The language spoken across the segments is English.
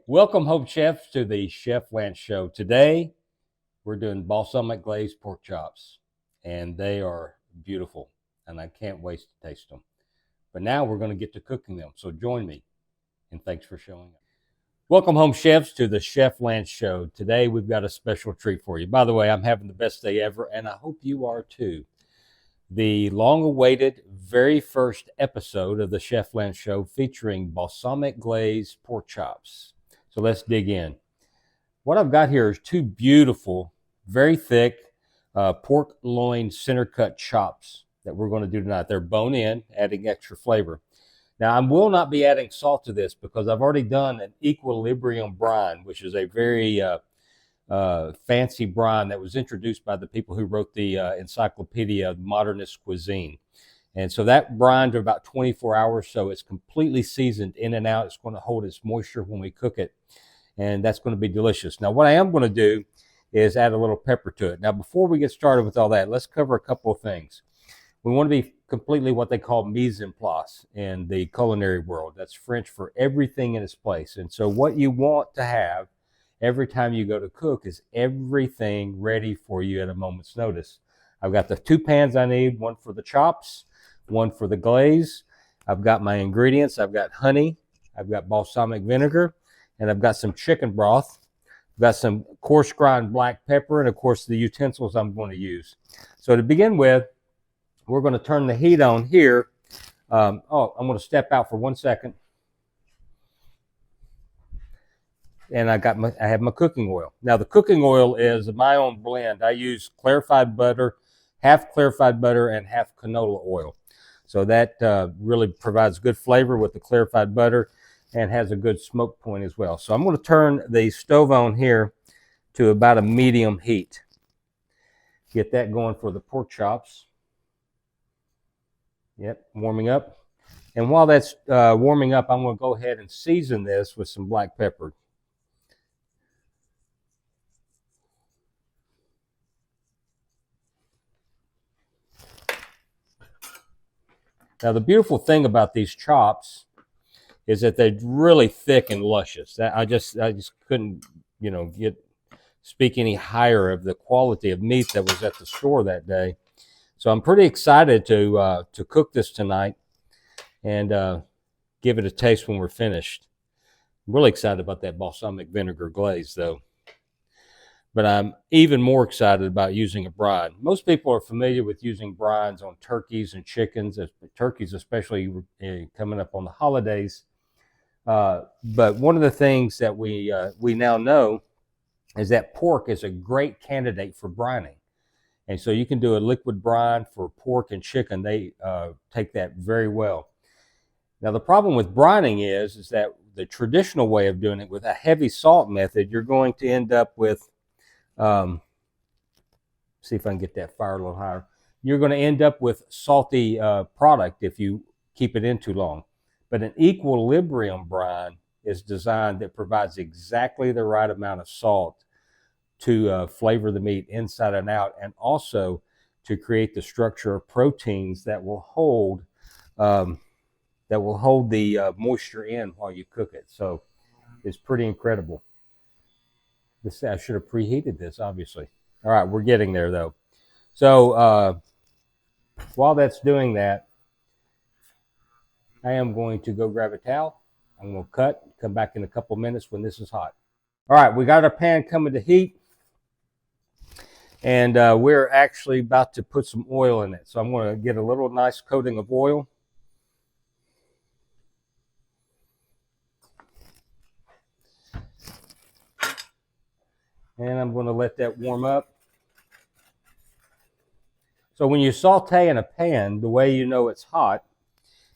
Welcome, home chefs, to the Chef Lance Show. Today, we're doing balsamic glazed pork chops, and they are beautiful, and I can't wait to taste them. But now we're going to get to cooking them, so join me, and thanks for showing up. Welcome, home chefs, to the Chef Lance Show. Today, we've got a special treat for you. By the way, I'm having the best day ever, and I hope you are too. The long-awaited very first episode of the Chef Lance Show featuring balsamic glazed pork chops. So let's dig in. What I've got here is two beautiful, very thick pork loin center cut chops that we're going to do tonight. They're bone in, adding extra flavor. Now, I will not be adding salt to this because I've already done an equilibrium brine, which is a very fancy brine that was introduced by the people who wrote the Encyclopedia of Modernist Cuisine. And so that brined about 24 hours, so it's completely seasoned in and out. It's going to hold its moisture when we cook it, and that's going to be delicious. Now, what I am going to do is add a little pepper to it. Now, before we get started with all that, let's cover a couple of things. We want to be completely what they call mise en place in the culinary world. That's French for everything in its place. And so what you want to have every time you go to cook is everything ready for you at a moment's notice. I've got the two pans I need, one for the chops, one for the glaze. I've got my ingredients. I've got honey. I've got balsamic vinegar. And I've got some chicken broth. I've got some coarse ground black pepper. And, of course, the utensils I'm going to use. So to begin with, we're going to turn the heat on here. I'm going to step out for 1 second. And I have my cooking oil. Now, the cooking oil is my own blend. I use clarified butter, half clarified butter, and half canola oil. So that really provides good flavor with the clarified butter and has a good smoke point as well. So I'm going to turn the stove on here to about a medium heat. Get that going for the pork chops. Yep, warming up. And while that's warming up, I'm going to go ahead and season this with some black pepper. Now, the beautiful thing about these chops is that they're really thick and luscious. I just couldn't, speak any higher of the quality of meat that was at the store that day. So I'm pretty excited to cook this tonight and give it a taste when we're finished. I'm really excited about that balsamic vinegar glaze, though. But I'm even more excited about using a brine. Most people are familiar with using brines on turkeys and chickens, turkeys especially coming up on the holidays. But one of the things that we now know is that pork is a great candidate for brining. And so you can do a liquid brine for pork and chicken. They take that very well. Now, the problem with brining is that the traditional way of doing it with a heavy salt method, you're going to end up with see if I can get that fire a little higher. You're going to end up with salty product if you keep it in too long. But an equilibrium brine is designed that provides exactly the right amount of salt to flavor the meat inside and out, and also to create the structure of proteins that will hold the moisture in while you cook it. So it's pretty incredible. I should have preheated this, obviously. All right, we're getting there, though. So while that's doing that, I am going to go grab a towel. I'm going to come back in a couple minutes when this is hot. All right, we got our pan coming to heat, and we're actually about to put some oil in it. So I'm going to get a little nice coating of oil. And I'm going to let that warm up. So when you saute in a pan, the way you know it's hot,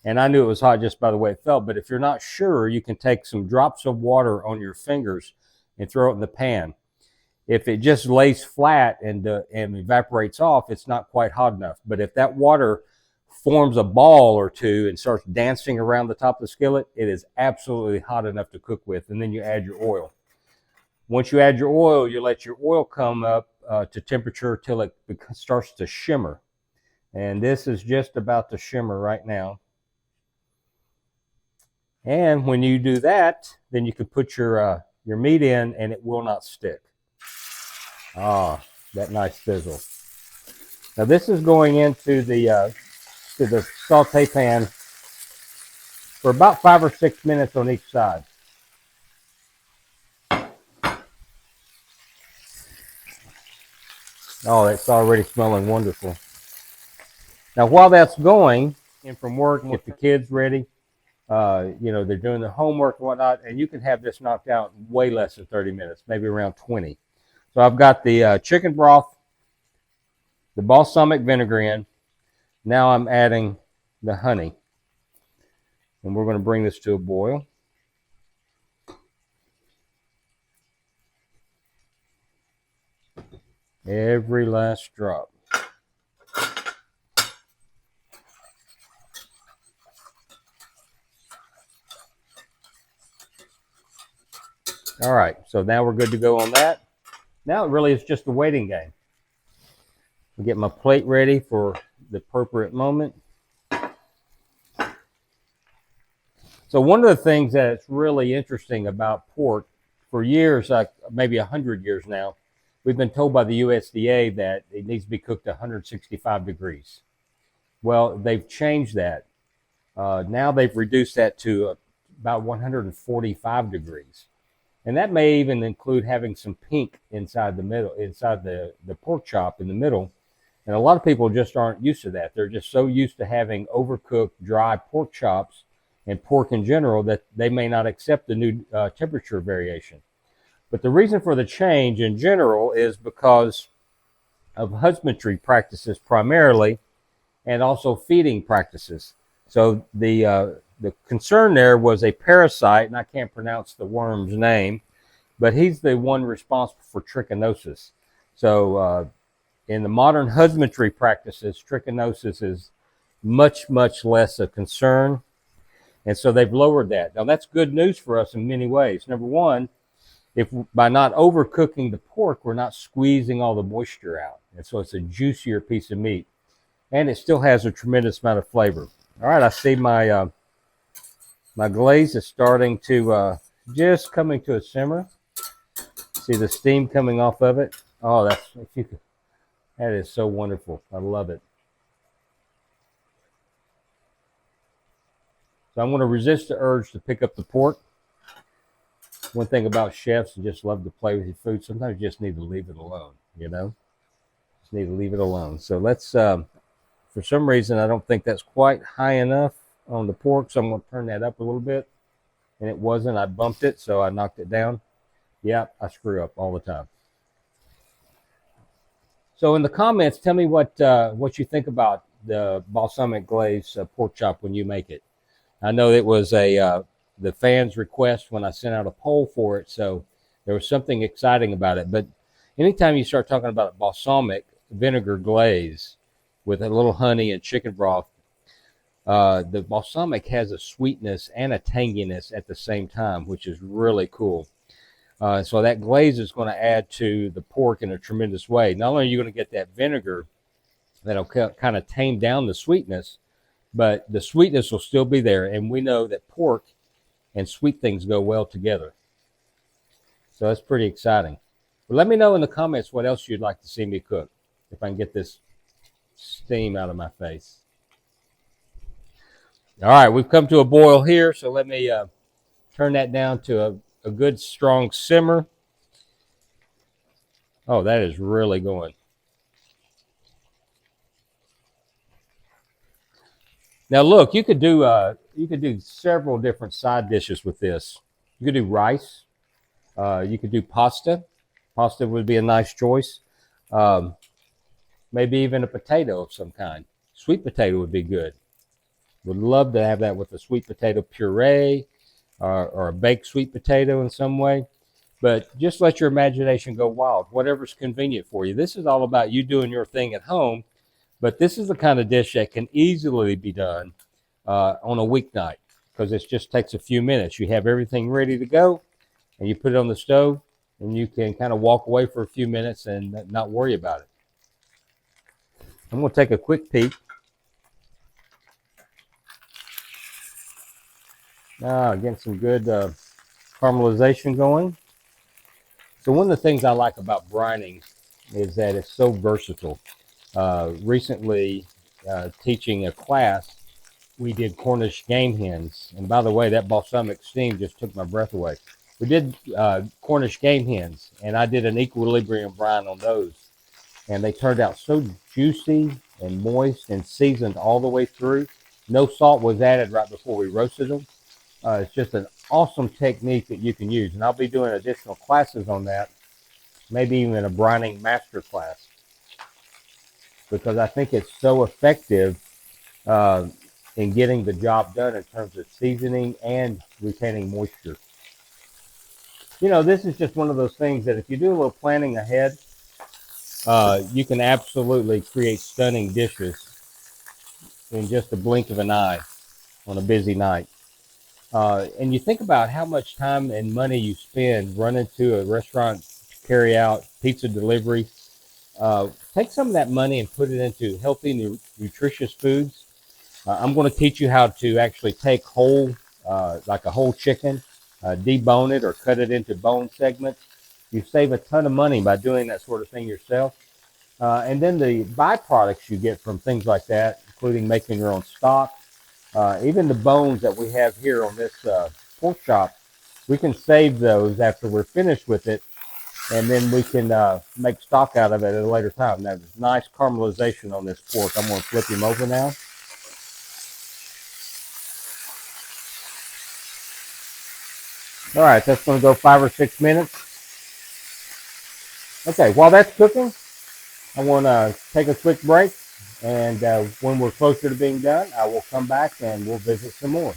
and I knew it was hot just by the way it felt, but if you're not sure, you can take some drops of water on your fingers and throw it in the pan. If it just lays flat and evaporates off, it's not quite hot enough. But if that water forms a ball or two and starts dancing around the top of the skillet, it is absolutely hot enough to cook with, and then you add your oil. Once you add your oil, you let your oil come up to temperature till it starts to shimmer. And this is just about to shimmer right now. And when you do that, then you can put your meat in and it will not stick. Ah, that nice sizzle. Now this is going into the saute pan for about 5 or 6 minutes on each side. Oh, it's already smelling wonderful. Now while that's going, in from work, get the kids ready. You know, they're doing their homework and whatnot, and you can have this knocked out in way less than 30 minutes, maybe around 20. So I've got the chicken broth, the balsamic vinegar in. Now I'm adding the honey. And we're going to bring this to a boil. Every last drop. All right, so now we're good to go on that. Now it really is just a waiting game. I'll get my plate ready for the appropriate moment. So one of the things that's really interesting about pork, for years, like maybe 100 years now, we've been told by the USDA that it needs to be cooked at 165 degrees. Well, they've changed that. Now they've reduced that to about 145 degrees. And that may even include having some pink inside the middle, inside the pork chop in the middle. And a lot of people just aren't used to that. They're just so used to having overcooked, dry pork chops and pork in general that they may not accept the new temperature variation. But the reason for the change in general is because of husbandry practices primarily, and also feeding practices. So the concern there was a parasite, and I can't pronounce the worm's name, but he's the one responsible for trichinosis. So in the modern husbandry practices, trichinosis is much, much less a concern. And so they've lowered that. Now that's good news for us in many ways. Number one, if by not overcooking the pork, we're not squeezing all the moisture out. And so it's a juicier piece of meat. And it still has a tremendous amount of flavor. All right, I see my my glaze is starting to just coming to a simmer. See the steam coming off of it. Oh, that is so wonderful. I love it. So I'm going to resist the urge to pick up the pork. One thing about chefs, you just love to play with your food. Sometimes you just need to leave it alone, you know? Just need to leave it alone. So let's, for some reason, I don't think that's quite high enough on the pork, so I'm going to turn that up a little bit. And it wasn't. I bumped it, so I knocked it down. Yeah, I screw up all the time. So in the comments, tell me what you think about the balsamic glaze pork chop when you make it. I know it was the fans' request when I sent out a poll for it, so there was something exciting about it. But anytime you start talking about balsamic vinegar glaze with a little honey and chicken broth, the balsamic has a sweetness and a tanginess at the same time, which is really cool. So that glaze is going to add to the pork in a tremendous way. Not only are you going to get that vinegar that'll kind of tame down the sweetness, but the sweetness will still be there. And we know that pork and sweet things go well together. So that's pretty exciting. But let me know in the comments what else you'd like to see me cook, if I can get this steam out of my face. All right, we've come to a boil here, so let me turn that down to a good strong simmer. Oh, that is really going. Now look, you could do several different side dishes with this. You could do rice. You could do pasta. Pasta would be a nice choice. Maybe even a potato of some kind. Sweet potato would be good. Would love to have that with a sweet potato puree or a baked sweet potato in some way. But just let your imagination go wild, whatever's convenient for you. This is all about you doing your thing at home, but this is the kind of dish that can easily be done on a weeknight because it just takes a few minutes. You have everything ready to go, and you put it on the stove, and you can kind of walk away for a few minutes and not worry about it. I'm going to take a quick peek. Getting some good caramelization going. So one of the things I like about brining is that it's so versatile. Recently, teaching a class, we did Cornish game hens. And by the way, that balsamic steam just took my breath away. We did Cornish game hens, and I did an equilibrium brine on those. And they turned out so juicy and moist and seasoned all the way through. No salt was added right before we roasted them. It's just an awesome technique that you can use. And I'll be doing additional classes on that, maybe even a brining master class, because I think it's so effective uh, in getting the job done in terms of seasoning and retaining moisture. You know, this is just one of those things that if you do a little planning ahead, you can absolutely create stunning dishes in just a blink of an eye on a busy night. And you think about how much time and money you spend running to a restaurant, carry out, pizza delivery. Take some of that money and put it into healthy, nutritious foods. I'm going to teach you how to actually take whole, like a whole chicken, debone it or cut it into bone segments. You save a ton of money by doing that sort of thing yourself. And then the byproducts you get from things like that, including making your own stock, even the bones that we have here on this pork chop, we can save those after we're finished with it, and then we can make stock out of it at a later time. Now, there's nice caramelization on this pork. I'm going to flip him over now. All right, that's going to go 5 or 6 minutes. Okay, while that's cooking, I want to take a quick break, and when we're closer to being done, I will come back and we'll visit some more.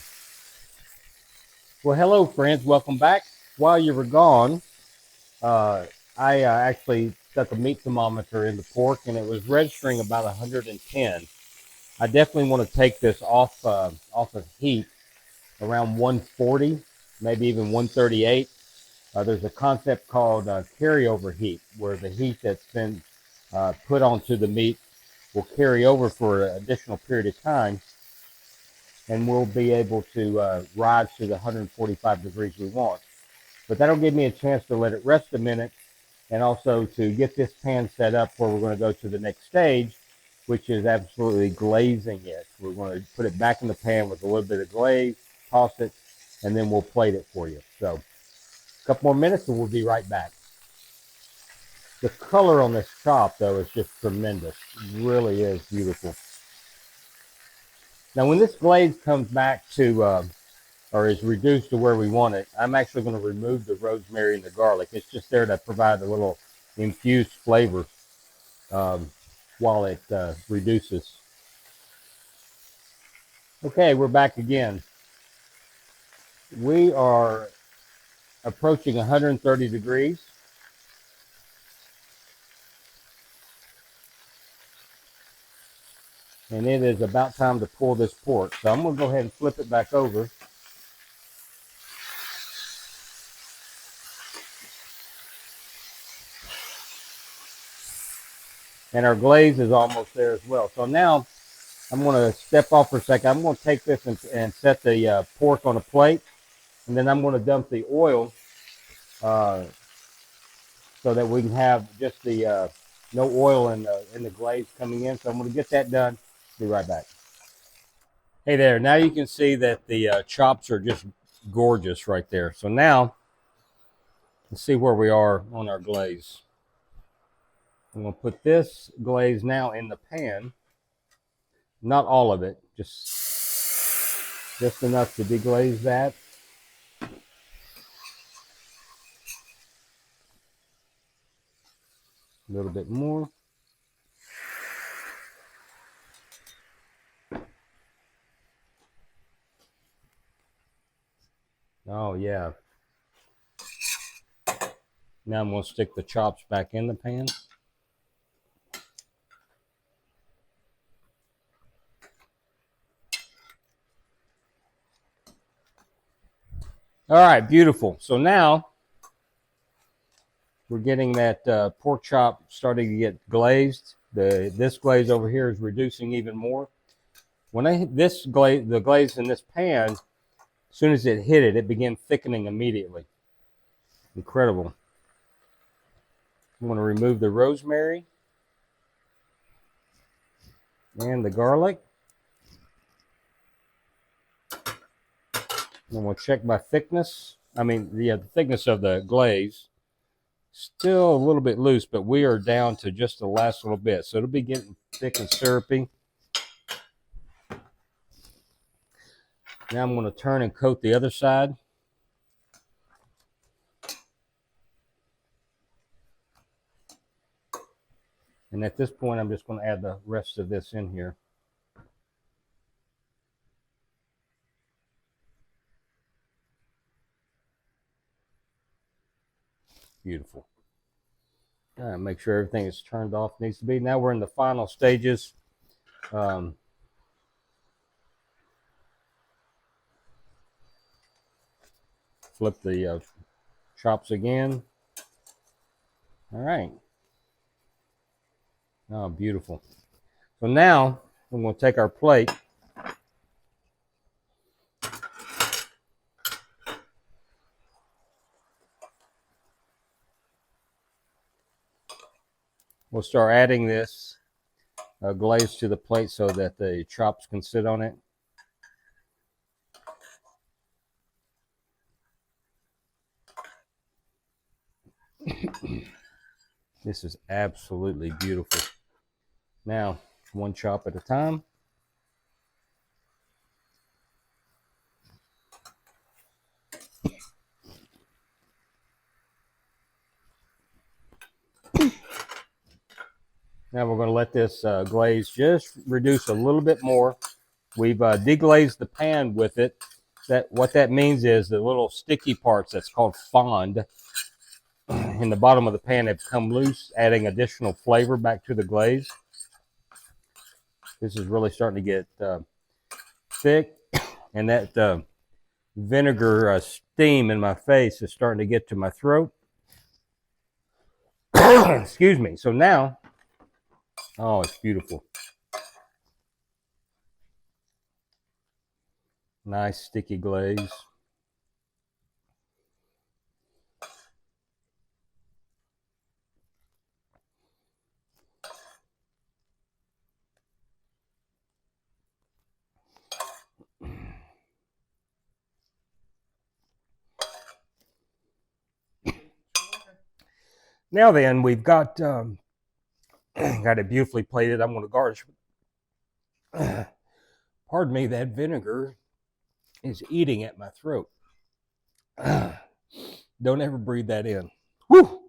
Well, hello, friends. Welcome back. While you were gone, I actually stuck a meat thermometer in the pork, and it was registering about 110. I definitely want to take this off of heat around 140, maybe even 138. There's a concept called carryover heat, where the heat that's been put onto the meat will carry over for an additional period of time, and we'll be able to rise to the 145 degrees we want. But that'll give me a chance to let it rest a minute, and also to get this pan set up where we're going to go to the next stage, which is absolutely glazing it. We're going to put it back in the pan with a little bit of glaze, toss it, and then we'll plate it for you. So a couple more minutes and we'll be right back. The color on this chop, though, is just tremendous. It really is beautiful. Now, when this glaze comes back to, or is reduced to where we want it, I'm actually going to remove the rosemary and the garlic. It's just there to provide a little infused flavor while it reduces. Okay, we're back again. We are approaching 130 degrees. And it is about time to pull this pork. So I'm going to go ahead and flip it back over. And our glaze is almost there as well. So now I'm going to step off for a second. I'm going to take this and set the pork on a plate. And then I'm going to dump the oil so that we can have just the no oil in the glaze coming in. So I'm going to get that done. Be right back. Hey there. Now you can see that the chops are just gorgeous right there. So now let's see where we are on our glaze. I'm going to put this glaze now in the pan. Not all of it, just enough to deglaze that. A little bit more. Oh, yeah. Now I'm going to stick the chops back in the pan. All right, beautiful. So now we're getting that pork chop starting to get glazed. This glaze over here is reducing even more. When the glaze in this pan As soon as it hit it, it began thickening immediately. Incredible. I'm going to remove the rosemary and the garlic. I'm going to check my thickness. The thickness of the glaze. Still a little bit loose, but we are down to just the last little bit. So it'll be getting thick and syrupy. Now I'm going to turn and coat the other side. And at this point, I'm just going to add the rest of this in here. Beautiful. All right, make sure everything is turned off. Needs to be. Now we're in the final stages. Flip the chops again. All right. Oh, beautiful. So now I'm going to take our plate. We'll start adding this glaze to the plate so that the chops can sit on it. This is absolutely beautiful. Now, one chop at a time. Now we're going to let this glaze just reduce a little bit more. We've deglazed the pan with it. What that means is the little sticky parts, that's called fond, in the bottom of the pan have come loose, adding additional flavor back to the glaze. This is really starting to get thick, and that vinegar steam in my face is starting to get to my throat. Excuse me. So now, oh, it's beautiful. Nice sticky glaze. Now then, we've got it beautifully plated. I'm going to garnish. Pardon me, that vinegar is eating at my throat. Don't ever breathe that in. Whew.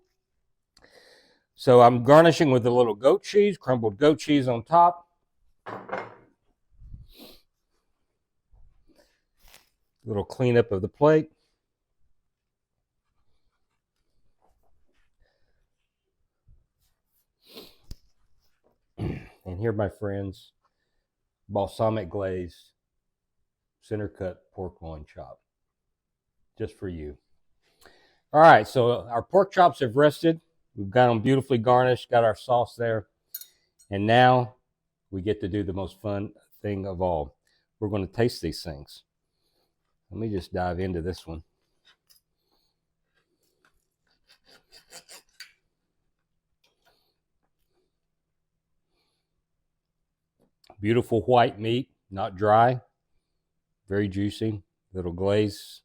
So I'm garnishing with a little goat cheese, crumbled goat cheese on top. Little cleanup of the plate. And here, my friends, balsamic glazed center cut pork loin chop, just for you. All right, so our pork chops have rested. We've got them beautifully garnished, got our sauce there. And now we get to do the most fun thing of all. We're going to taste these things. Let me just dive into this one. Beautiful white meat, not dry, very juicy, little glaze.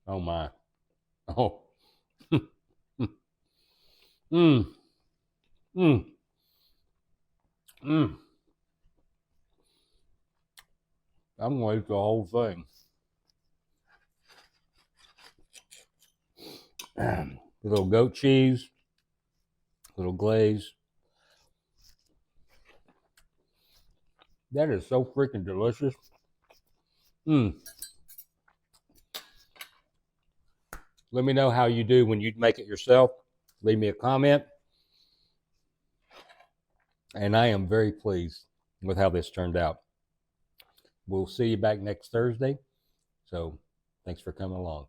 Oh my. Oh. Mmm. Mmm. Mmm. I'm going to eat the whole thing. Little goat cheese, little glaze. That is so freaking delicious. Mmm. Let me know how you do when you make it yourself. Leave me a comment. And I am very pleased with how this turned out. We'll see you back next Thursday. So thanks for coming along.